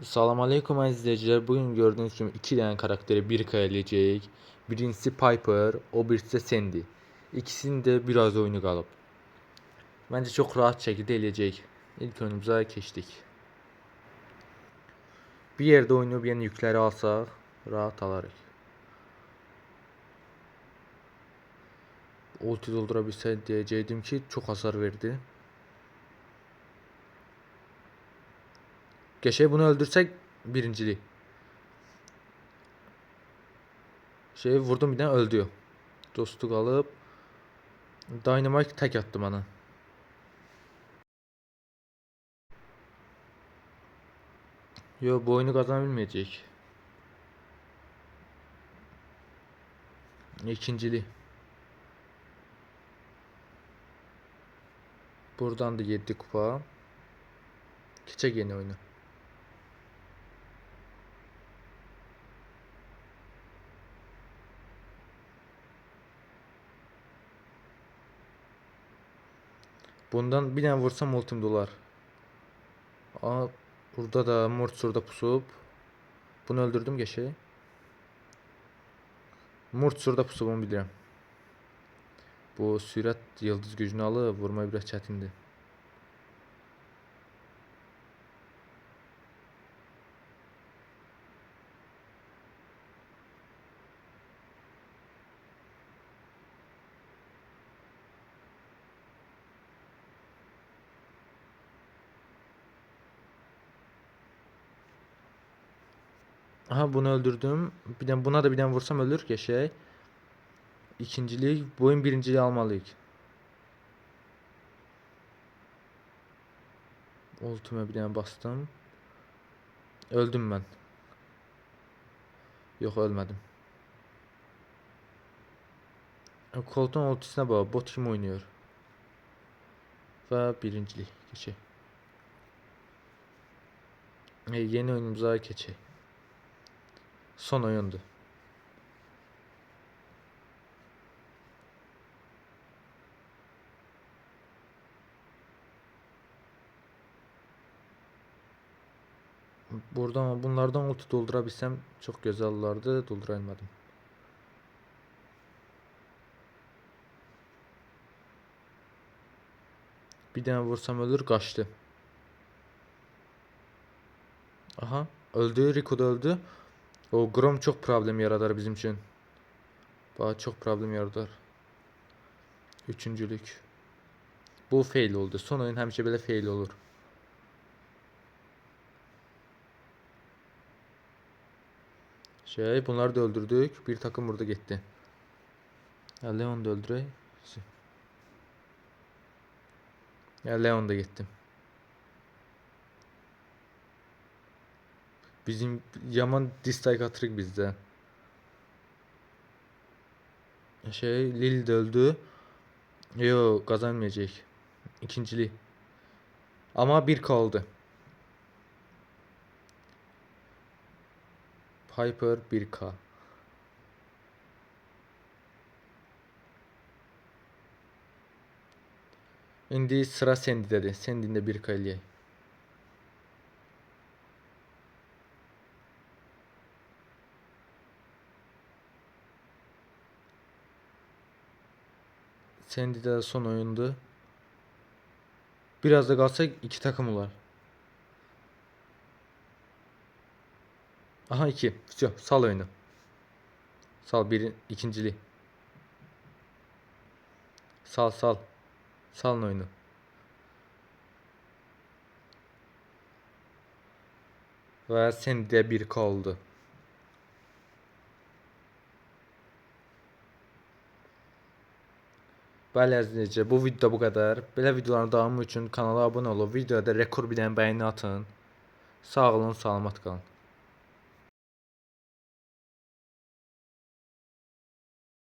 Salam aleyküm əziz izləyicilər. Bugün gördüğünüz gibi iki tane karakteri bir eləyəcəyik. Birincisi Piper, o birisi de Sandy. İkisinin de biraz oyunu qalıb. Bence çok rahat şekilde eləyəcəyik. İlk oyunumuza keçdik. Bir yerde oynayıb yəni yükləri alsaq, rahat alarıq. Ulti doldura bilsəydi deyəcəkdim ki, çok hasar verdi. Geçey bunu öldürsək birincilik. Vurdum bir tane öldü. Dostu qalıb. Dynamite tek attı bana. Yo, bu oyunu kazanabilməyəcəyik. İkincili. Buradan da 7 kupa. Keçək yeni oyunu. Bundan bir tane vursam ultim dolar. Aa, burada da Murtsur'da pusub. Bunu öldürdüm geçey. Murtsur'da pusubunu bilirəm. Bu sürət yıldız gücünü alıb vurma biraz çətindir. Aha, bunu öldürdüm. Buna da bir tane vursam ölür geçey. İkincilik, bu oyun birinciliği almalıyıq. Ultime bir tane bastım. Öldüm ben. Yok, ölmedim. Colt'un ultisine bak. Bot kim oynuyor? Ve birincilik geçey. Yeni oyunumuza geçey. Son oyundu. Buradan bunlardan ulti doldurabilsem çok güzel olurdu. Dolduramadım. Bir tane vursam ölür, kaçtı. Aha, öldü. Rico da öldü. O Grom çok problem yaradar bizim için. Bana çok problem yaradar. Üçüncülük. Bu fail oldu. Son oyun həmişə belə fail olur. Bunları da öldürdük. Bir takım burada gitti. Ya Leon da öldürək. Ya Leon da gitti. Bizim yaman dislike atırıq bizdə. Lil de öldü. Yo, kazanmayacak. İkinciliği. Ama bir kaldı. Piper 1K. İndi sıra Sandy'dedir. Sandy'nin de 1K eləyək. Sandy'de de son oyundu. Biraz da kalsa iki takım var. Aha, 2. Sal oyunu. Sal ikinciliği. Sal. Salın oyunu. Ve Sandy'de 1K oldu. Bəli əzizləyicilər, bu videoda bu qədər. Belə videoların davamı üçün kanala abunə olun. Videoda rekord bir dənə bəyəni atın. Sağ olun, salamat qalın.